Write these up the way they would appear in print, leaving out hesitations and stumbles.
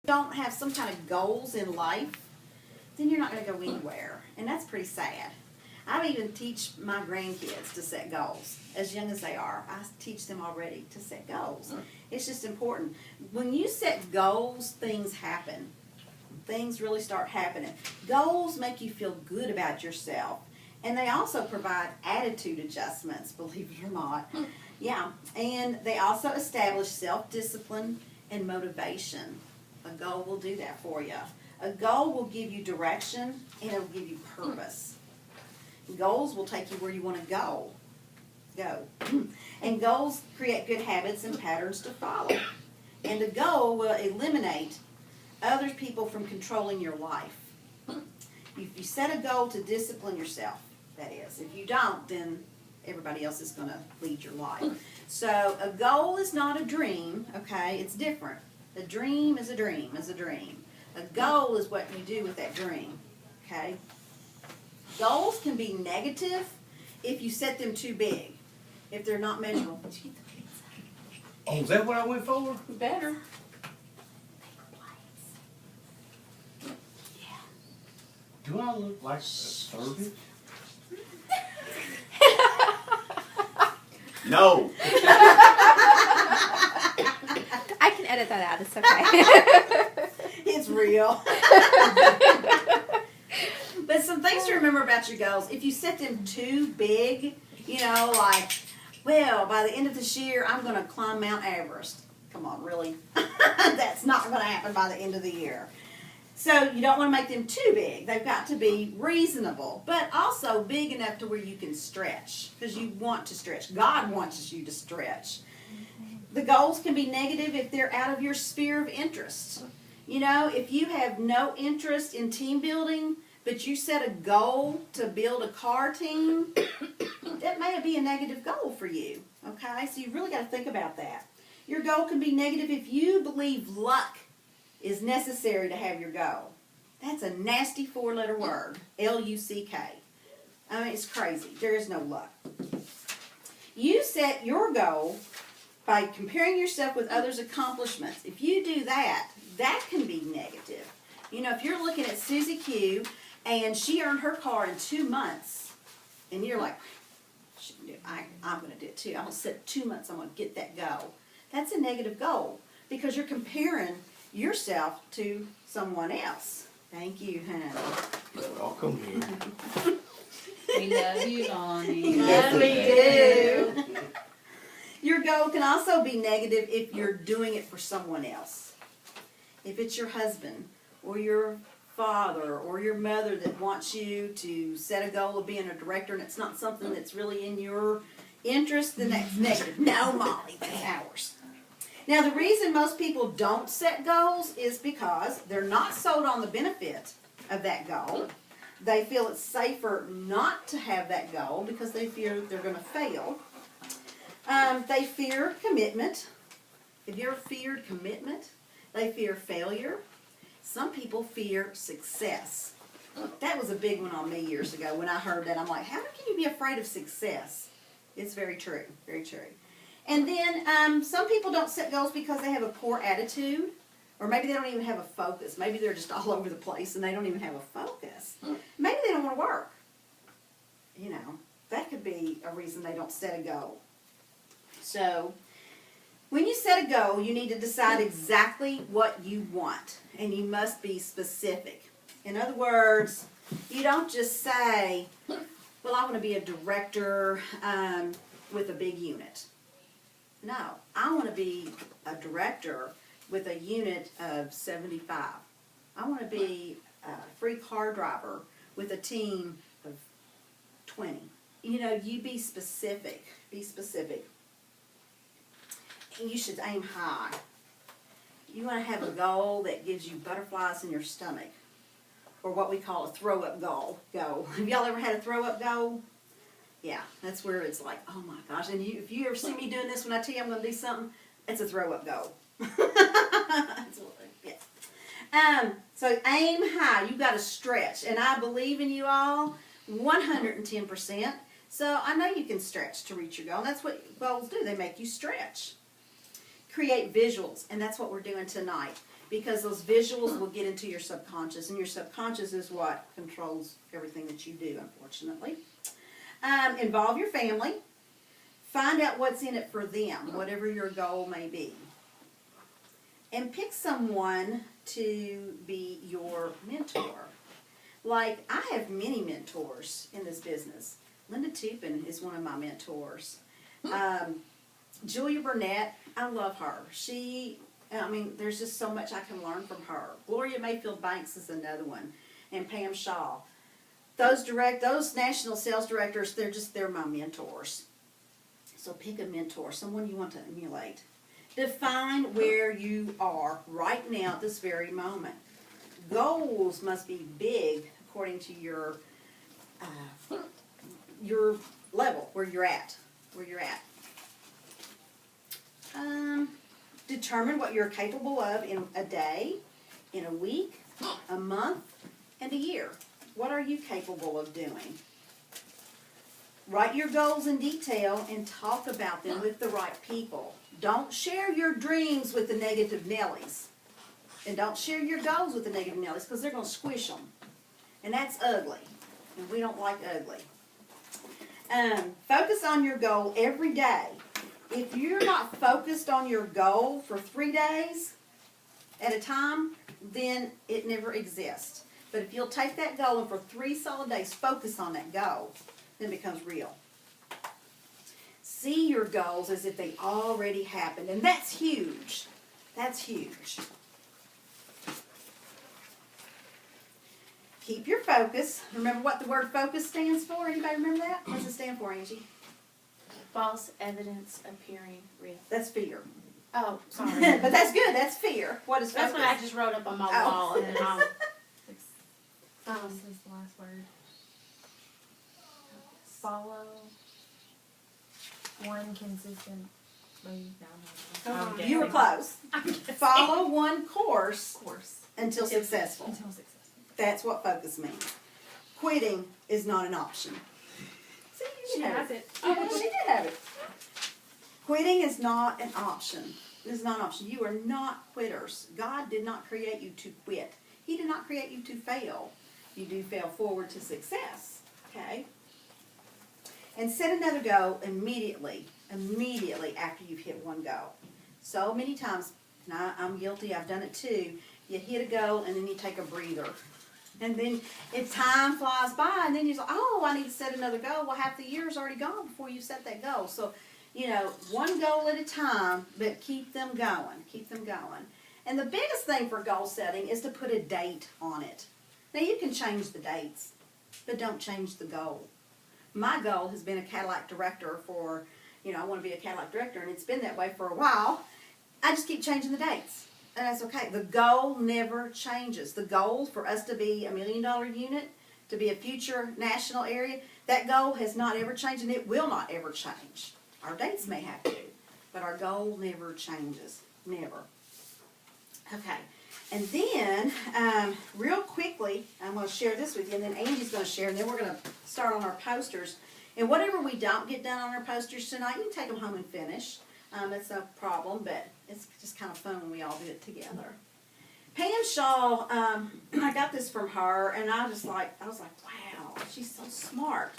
don't have some kind of goals in life, then you're not going to go anywhere. And that's pretty sad. I even teach my grandkids to set goals. As young as they are, I teach them already to set goals. It's just important. When you set goals, things happen. Things really start happening. Goals make you feel good about yourself. And they also provide attitude adjustments, believe it or not. Yeah. And they also establish self-discipline and motivation. A goal will do that for you. A goal will give you direction and it will give you purpose. Goals will take you where you want to go. And goals create good habits and patterns to follow. And a goal will eliminate other people from controlling your life. If you set a goal to discipline yourself, that is. If you don't, then everybody else is going to lead your life. So a goal is not a dream, okay? It's different. A dream is a dream is a dream. A goal is what you do with that dream, okay? Goals can be negative if you set them too big, if they're not measurable. Oh, is that what I went for? Better. Do I look like a servant? No. I can edit that out. It's okay. It's real. But some things to remember about your goals. If you set them too big, you know, like, well, by the end of this year, I'm going to climb Mount Everest. Come on, really? That's not going to happen by the end of the year. So you don't want to make them too big. They've got to be reasonable, but also big enough to where you can stretch, because you want to stretch. God wants you to stretch. The goals can be negative if they're out of your sphere of interest. You know, if you have no interest in team building, but you set a goal to build a car team, that may be a negative goal for you. Okay, so you really got to think about that. Your goal can be negative if you believe luck is necessary to have your goal. That's a nasty four-letter word, L-U-C-K. I mean, it's crazy. There is no luck. You set your goal by comparing yourself with others' accomplishments. If you do that, that can be negative. You know, if you're looking at Susie Q and she earned her car in 2 months, and you're like, I'm going to do it too. I'm going to set 2 months, I'm going to get that goal. That's a negative goal because you're comparing yourself to someone else. Thank you, honey. Welcome here. We love you, Lonnie. Yes, we do. Your goal can also be negative if you're doing it for someone else. If it's your husband or your father or your mother that wants you to set a goal of being a director and it's not something that's really in your interest, then that's negative. No, Molly, that's ours. Now, the reason most people don't set goals is because they're not sold on the benefit of that goal. They feel it's safer not to have that goal because they fear they're going to fail. They fear commitment. Have you ever feared commitment? They fear failure. Some people fear success. That was a big one on me years ago when I heard that. I'm like, how can you be afraid of success? It's very true, very true. And then some people don't set goals because they have a poor attitude, or maybe they don't even have a focus. Maybe they're just all over the place and they don't even have a focus. Maybe they don't want to work. You know, that could be a reason they don't set a goal. So, when you set a goal, you need to decide exactly what you want, and you must be specific. In other words, you don't just say, well, I want to be a director with a big unit. No, I want to be a director with a unit of 75. I want to be a free car driver with a team of 20. You know, you be specific. Be specific. And you should aim high. You want to have a goal that gives you butterflies in your stomach, or what we call a throw-up goal. Have y'all ever had a throw-up goal? Yeah, that's where it's like, oh my gosh. And if you ever see me doing this when I tell you I'm going to do something, it's a throw-up goal. Yeah. So aim high. You've got to stretch. And I believe in you all 110%. So I know you can stretch to reach your goal. And that's what goals do. They make you stretch. create visuals, and that's what we're doing tonight, because those visuals will get into your subconscious, and your subconscious is what controls everything that you do, unfortunately. Involve your family. Find out what's in it for them, whatever your goal may be. And pick someone to be your mentor. Like, I have many mentors in this business. Linda Tupin is one of my mentors. Julia Burnett, I love her. There's just so much I can learn from her. Gloria Mayfield Banks is another one. And Pam Shaw. Those national sales directors, they're my mentors. So pick a mentor, someone you want to emulate. Define where you are right now at this very moment. Goals must be big according to your level, where you're at. Determine what you're capable of in a day, in a week, a month, and a year. What are you capable of doing? Write your goals in detail and talk about them with the right people. Don't share your dreams with the negative Nellies. And don't share your goals with the negative Nellies, because they're going to squish them. And that's ugly. And we don't like ugly. Focus on your goal every day. If you're not focused on your goal for 3 days at a time, then it never exists. But if you'll take that goal and for 3 solid days focus on that goal, then it becomes real. See your goals as if they already happened, and that's huge. That's huge. Keep your focus. Remember what the word focus stands for? Anybody remember that? What does it stand for, Angie? False evidence appearing real. That's fear. Oh, sorry. But that's good. That's fear. What is focus? That's what I just wrote up on my Oh. wall. And then This is the last word. Follow one consistent. Oh, You were close. Follow one course Course until successful. until successful. That's what focus means. Quitting is not an option. See, She you have has it. it. Oh, she did have it. Quitting is not an option. It is not an option. You are not quitters. God did not create you to quit. He did not create you to fail. You do fail forward to success. Okay? And set another goal immediately after you've hit one goal. So many times, and I'm guilty, I've done it too, you hit a goal and then you take a breather. And then if time flies by and then you're like, oh, I need to set another goal. Well, half the year's already gone before you set that goal. So, one goal at a time, but keep them going. Keep them going. And the biggest thing for goal setting is to put a date on it. Now, you can change the dates, but don't change the goal. My goal has been a Cadillac director for, I want to be a Cadillac director, and it's been that way for a while. I just keep changing the dates, and that's okay. The goal never changes. The goal for us to be a $1 million unit, to be a future national area, that goal has not ever changed, and it will not ever change. Our dates may have to, but our goal never changes. Never. Okay. And then, real quickly, I'm going to share this with you, and then Angie's going to share, and then we're going to start on our posters. And whatever we don't get done on our posters tonight, you can take them home and finish. That's no problem, but it's just kind of fun when we all do it together. Pam Shaw, I got this from her, and I was like, wow, she's so smart.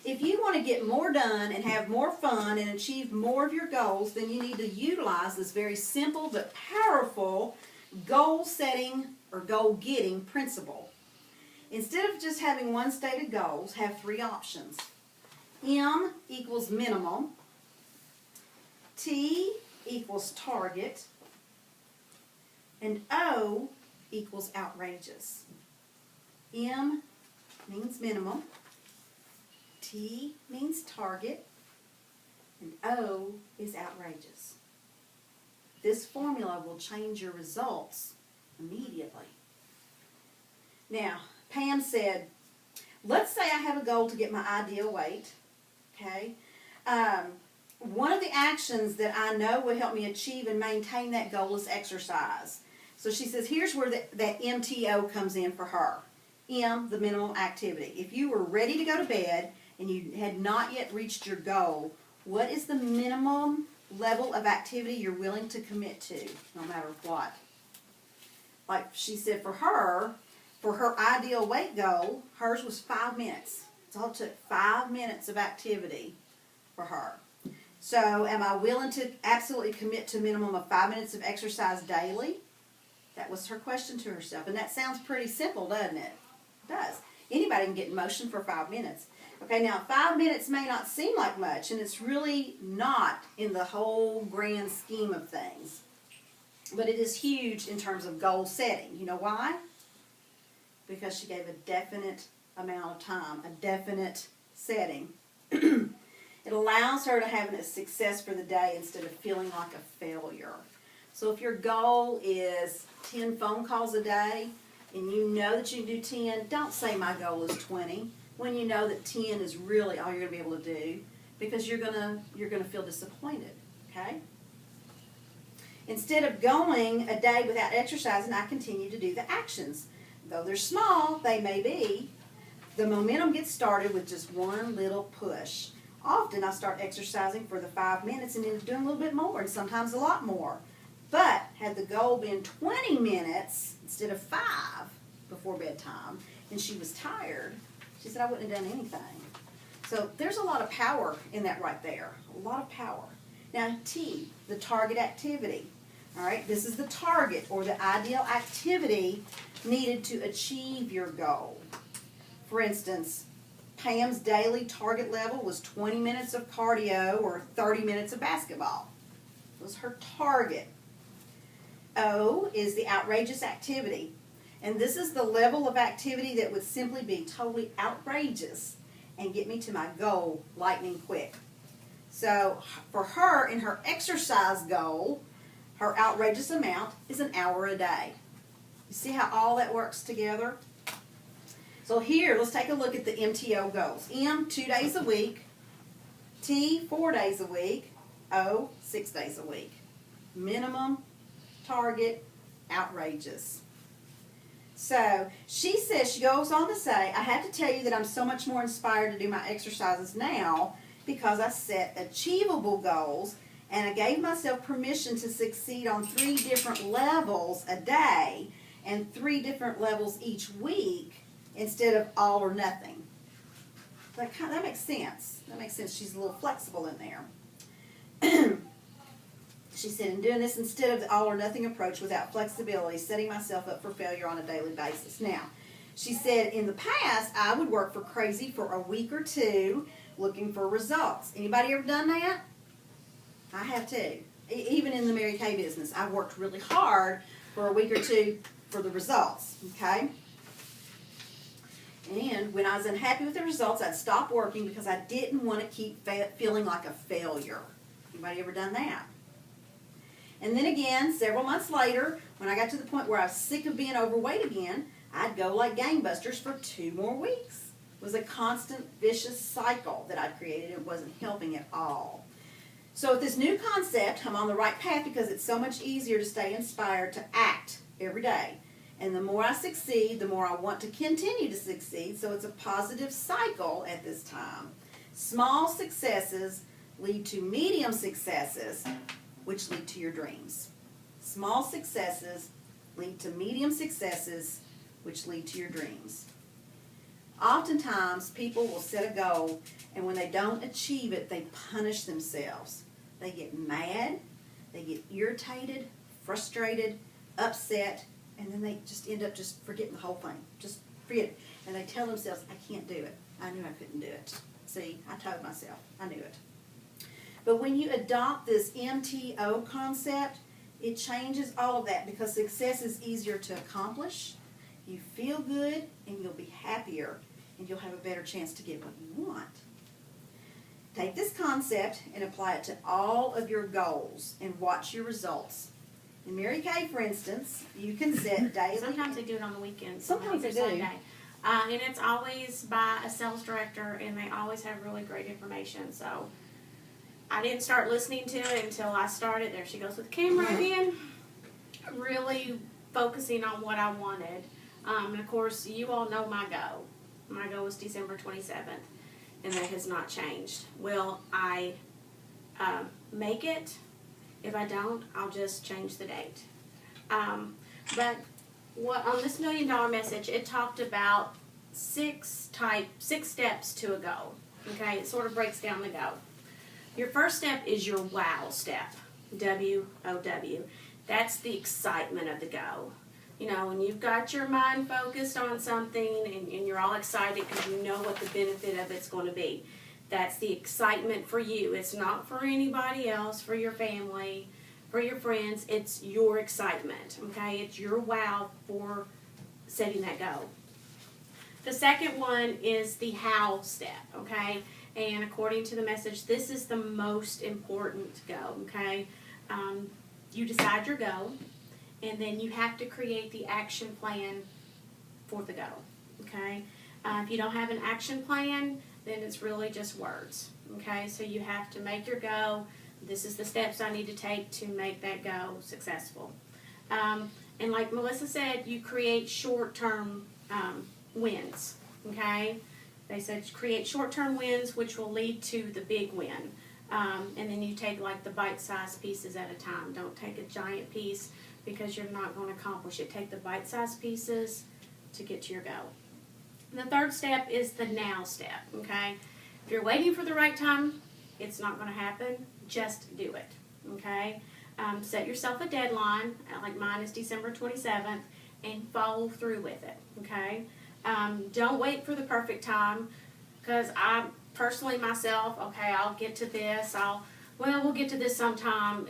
If you want to get more done and have more fun and achieve more of your goals, then you need to utilize this very simple but powerful goal setting or goal getting principle. Instead of just having one stated goals, have 3 options. M equals minimum. T equals target. And O equals outrageous. M means minimum. T means target. And O is outrageous. This formula will change your results immediately. Now, Pam said, let's say I have a goal to get my ideal weight, okay? One of the actions that I know will help me achieve and maintain that goal is exercise. So she says, here's where that MTO comes in for her. M, the minimum activity. If you were ready to go to bed and you had not yet reached your goal, what is the minimum level of activity you're willing to commit to, no matter what. Like she said, for her ideal weight goal, hers was 5 minutes. It's all it took, 5 minutes of activity for her. So am I willing to absolutely commit to a minimum of 5 minutes of exercise daily? That was her question to herself. And that sounds pretty simple, doesn't it? It does. Anybody can get in motion for 5 minutes. Okay, now 5 minutes may not seem like much, and it's really not in the whole grand scheme of things. But it is huge in terms of goal setting. You know why? Because she gave a definite amount of time, a definite setting. It allows her to have a success for the day instead of feeling like a failure. So if your goal is 10 phone calls a day, and you know that you can do 10, don't say my goal is 20, when you know that 10 is really all you're going to be able to do, because you're gonna feel disappointed, okay? Instead of going a day without exercising, I continue to do the actions. Though they're small, they may be, the momentum gets started with just one little push. Often I start exercising for the 5 minutes and end up doing a little bit more, and sometimes a lot more. But had the goal been 20 minutes instead of 5 before bedtime, and she was tired, she said I wouldn't have done anything. So there's a lot of power in that right there, a lot of power. Now T, the target activity. All right, this is the target or the ideal activity needed to achieve your goal. For instance, Pam's daily target level was 20 minutes of cardio or 30 minutes of basketball. It was her target. O is the outrageous activity. And this is the level of activity that would simply be totally outrageous and get me to my goal lightning quick. So for her, in her exercise goal, her outrageous amount is an hour a day. You see how all that works together? So here, let's take a look at the MTO goals. M, 2 days a week. T, 4 days a week. O, 6 days a week. Minimum, target, outrageous. So she says, she goes on to say, I have to tell you that I'm so much more inspired to do my exercises now because I set achievable goals and I gave myself permission to succeed on 3 different levels a day and 3 different levels each week instead of all or nothing. That makes sense. That makes sense. She's a little flexible in there. She said, in doing this instead of the all or nothing approach without flexibility, setting myself up for failure on a daily basis. Now, she said, in the past, I would work for crazy for a week or 2 looking for results. Anybody ever done that? I have too. Even in the Mary Kay business, I worked really hard for a week or 2 for the results, okay? And when I was unhappy with the results, I'd stop working because I didn't want to keep feeling like a failure. Anybody ever done that? And then again, several months later, when I got to the point where I was sick of being overweight again, I'd go like gangbusters for 2 more weeks. It was a constant vicious cycle that I'd created. It wasn't helping at all. So with this new concept, I'm on the right path because it's so much easier to stay inspired to act every day. And the more I succeed, the more I want to continue to succeed. So it's a positive cycle at this time. Small successes lead to medium successes, which lead to your dreams. Small successes lead to medium successes, which lead to your dreams. Oftentimes, people will set a goal, and when they don't achieve it, they punish themselves. They get mad, they get irritated, frustrated, upset, and then they just end up just forgetting the whole thing. Just forget it. And they tell themselves, I can't do it. I knew I couldn't do it. See, I told myself. I knew it. But when you adopt this MTO concept, it changes all of that because success is easier to accomplish. You feel good, and you'll be happier, and you'll have a better chance to get what you want. Take this concept and apply it to all of your goals and watch your results. In Mary Kay, for instance, you can set daily... Sometimes they do it on the weekends. Sometimes they do. Sunday. And it's always by a sales director, and they always have really great information. So I didn't start listening to it until I started. There she goes with the camera again. Really focusing on what I wanted. And of course, you all know my goal. My goal was December 27th, and that has not changed. Well, I make it. If I don't, I'll just change the date. But what on this $1 million message, it talked about six steps to a goal. Okay, it sort of breaks down the goal. Your first step is your wow step, WOW. That's the excitement of the goal. You know, when you've got your mind focused on something and you're all excited because you know what the benefit of it's going to be. That's the excitement for you. It's not for anybody else, for your family, for your friends. It's your excitement, okay? It's your wow for setting that goal. The second one is the how step, okay? And according to the message, this is the most important goal, okay? You decide your goal, and then you have to create the action plan for the goal, okay? If you don't have an action plan, then it's really just words, okay? So you have to make your goal. This is the steps I need to take to make that goal successful. And like Melissa said, you create short-term wins, okay? They said create short-term wins which will lead to the big win. And then you take like the bite-sized pieces at a time. Don't take a giant piece because you're not going to accomplish it. Take the bite-sized pieces to get to your goal. And the third step is the now step, okay? If you're waiting for the right time, it's not going to happen. Just do it, okay? Set yourself a deadline, like mine is December 27th, and follow through with it, okay? Don't wait for the perfect time, because I personally myself, okay, I'll get to this, we'll get to this sometime.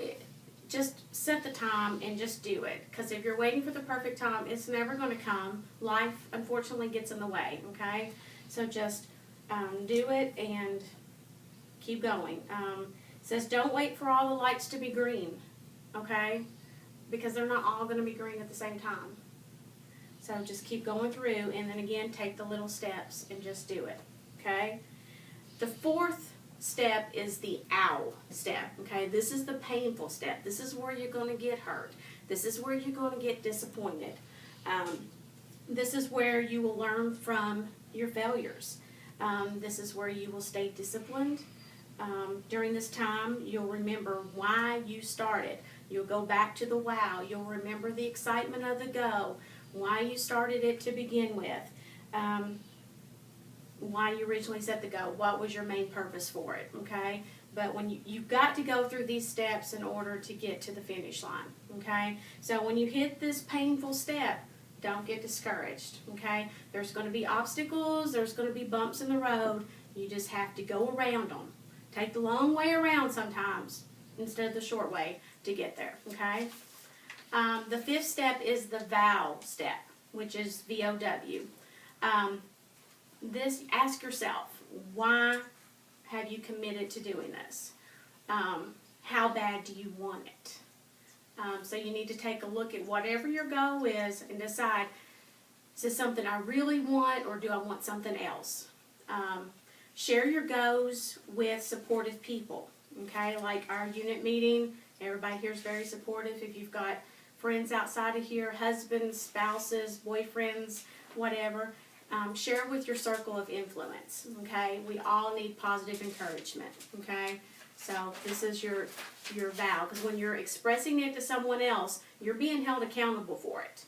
Just set the time and just do it, because if you're waiting for the perfect time, it's never going to come. Life, unfortunately, gets in the way, okay? So just do it and keep going. It says don't wait for all the lights to be green, okay? Because they're not all going to be green at the same time. So just keep going through, and then again, take the little steps and just do it, okay? The fourth step is the ow step, okay? This is the painful step. This is where you're going to get hurt. This is where you're going to get disappointed. This is where you will learn from your failures. This is where you will stay disciplined. During this time, you'll remember why you started. You'll go back to the wow. You'll remember the excitement of the go, why you started it to begin with, why you originally set the goal, what was your main purpose for it, okay? But when you've got to go through these steps in order to get to the finish line, okay? So when you hit this painful step, don't get discouraged, okay? There's going to be obstacles, there's going to be bumps in the road. You just have to go around them. Take the long way around sometimes instead of the short way to get there, okay? The fifth step is the vow step, which is VOW. Ask yourself, why have you committed to doing this? How bad do you want it? So you need to take a look at whatever your goal is and decide, is this something I really want, or do I want something else? Share your goals with supportive people, okay? Like our unit meeting, everybody here is very supportive. If you've got friends outside of here, husbands, spouses, boyfriends, whatever, share with your circle of influence, okay? We all need positive encouragement, okay? So this is your vow, because when you're expressing it to someone else, you're being held accountable for it,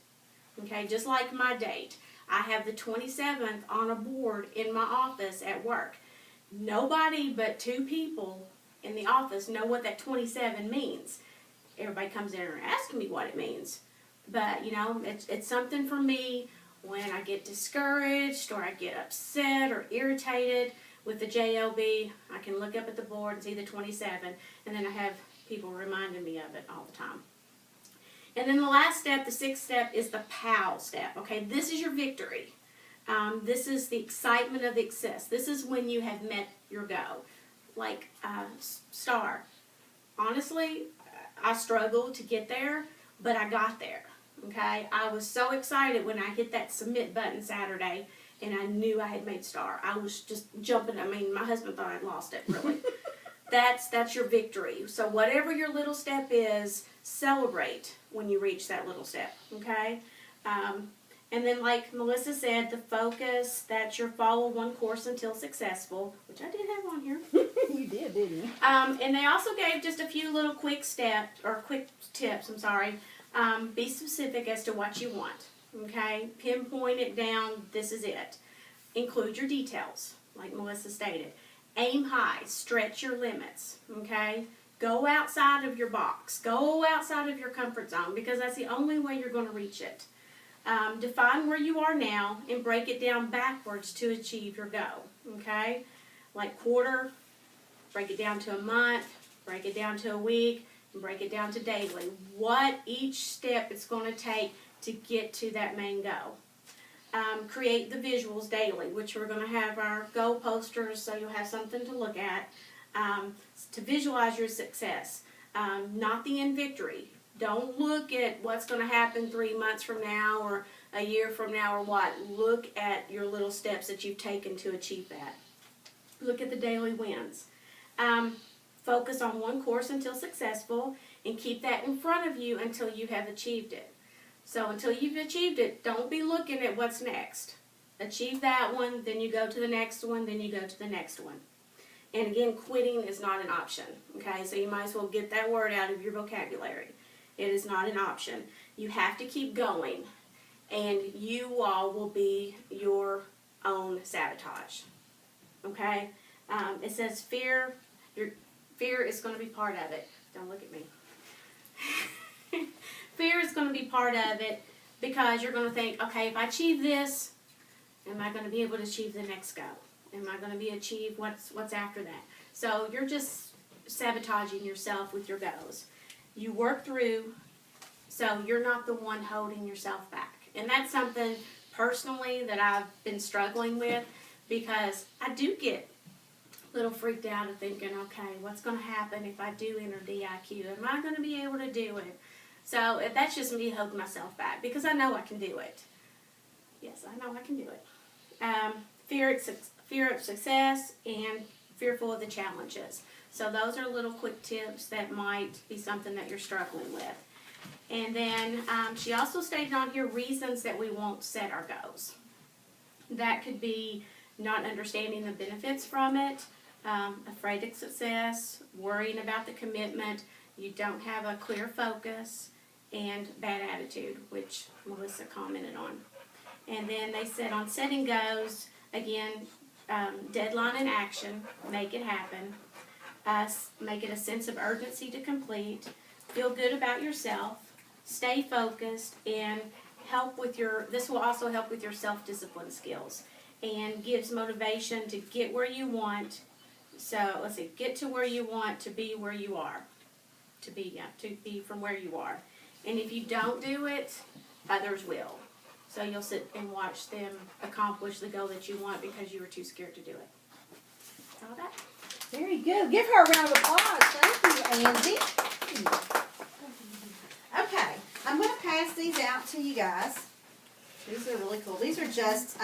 okay? Just like my date. I have the 27th on a board in my office at work. Nobody but 2 people in the office know what that 27 means. Everybody comes in and asks me what it means. But, you know, it's something for me when I get discouraged or I get upset or irritated with the JOB. I can look up at the board and see the 27, and then I have people reminding me of it all the time. And then the last step, the 6th step, is the POW step. Okay, this is your victory. This is the excitement of the success. This is when you have met your goal. Like STAR. Honestly, I struggled to get there, but I got there. Okay, I was so excited when I hit that submit button Saturday, and I knew I had made STAR. I was just jumping. I mean, my husband thought I'd lost it, really. That's your victory. So whatever your little step is, celebrate when you reach that little step, okay? And then, like Melissa said, the focus, that's your follow one course until successful, which I did have on here. You did, didn't you? And they also gave just a few little quick tips, be specific as to what you want, okay? Pinpoint it down, this is it. Include your details, like Melissa stated. Aim high, stretch your limits, okay? Go outside of your box. Go outside of your comfort zone, because that's the only way you're going to reach it. Define where you are now and break it down backwards to achieve your goal, okay? Like quarter, break it down to a month, break it down to a week, and break it down to daily. What each step it's going to take to get to that main goal. Create the visuals daily, which we're going to have our goal posters, so you'll have something to look at, to visualize your success, not the end victory. Don't look at what's going to happen 3 months from now or a year from now or what. Look at your little steps that you've taken to achieve that. Look at the daily wins. Focus on one course until successful, and keep that in front of you until you have achieved it. So until you've achieved it, don't be looking at what's next. Achieve that one, then you go to the next one, then you go to the next one. And again, quitting is not an option, okay? So you might as well get that word out of your vocabulary. It is not an option. You have to keep going, and you all will be your own sabotage, okay? It says fear is going to be part of it. Don't look at me. Fear is going to be part of it, because you're going to think, okay, if I achieve this, am I going to be able to achieve the next goal? Am I going to be achieve what's after that? So you're just sabotaging yourself with your goals. You work through, so you're not the one holding yourself back. And that's something personally that I've been struggling with, because I do get a little freaked out of thinking, okay, what's going to happen if I do enter DIQ? Am I going to be able to do it? So that's just me holding myself back, because I know I can do it. Yes, I know I can do it. Fear of success and fearful of the challenges. So those are little quick tips that might be something that you're struggling with. And then she also stated on here reasons that we won't set our goals. That could be not understanding the benefits from it, afraid of success, worrying about the commitment, you don't have a clear focus, and bad attitude, which Melissa commented on. And then they said on setting goals, again, deadline and action, make it happen, make it a sense of urgency to complete, feel good about yourself, stay focused, and this will also help with your self-discipline skills, and gives motivation to get where you want. So let's see, get to where you want to be where you are. To be from where you are. And if you don't do it, others will. So you'll sit and watch them accomplish the goal that you want because you were too scared to do it. All that. Very good. Give her a round of applause. Thank you, Angie. Okay, I'm going to pass these out to you guys. These are really cool. These are just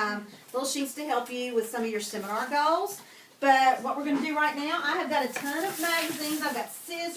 little sheets to help you with some of your seminar goals. But what we're going to do right now, I have got a ton of magazines. I've got scissors.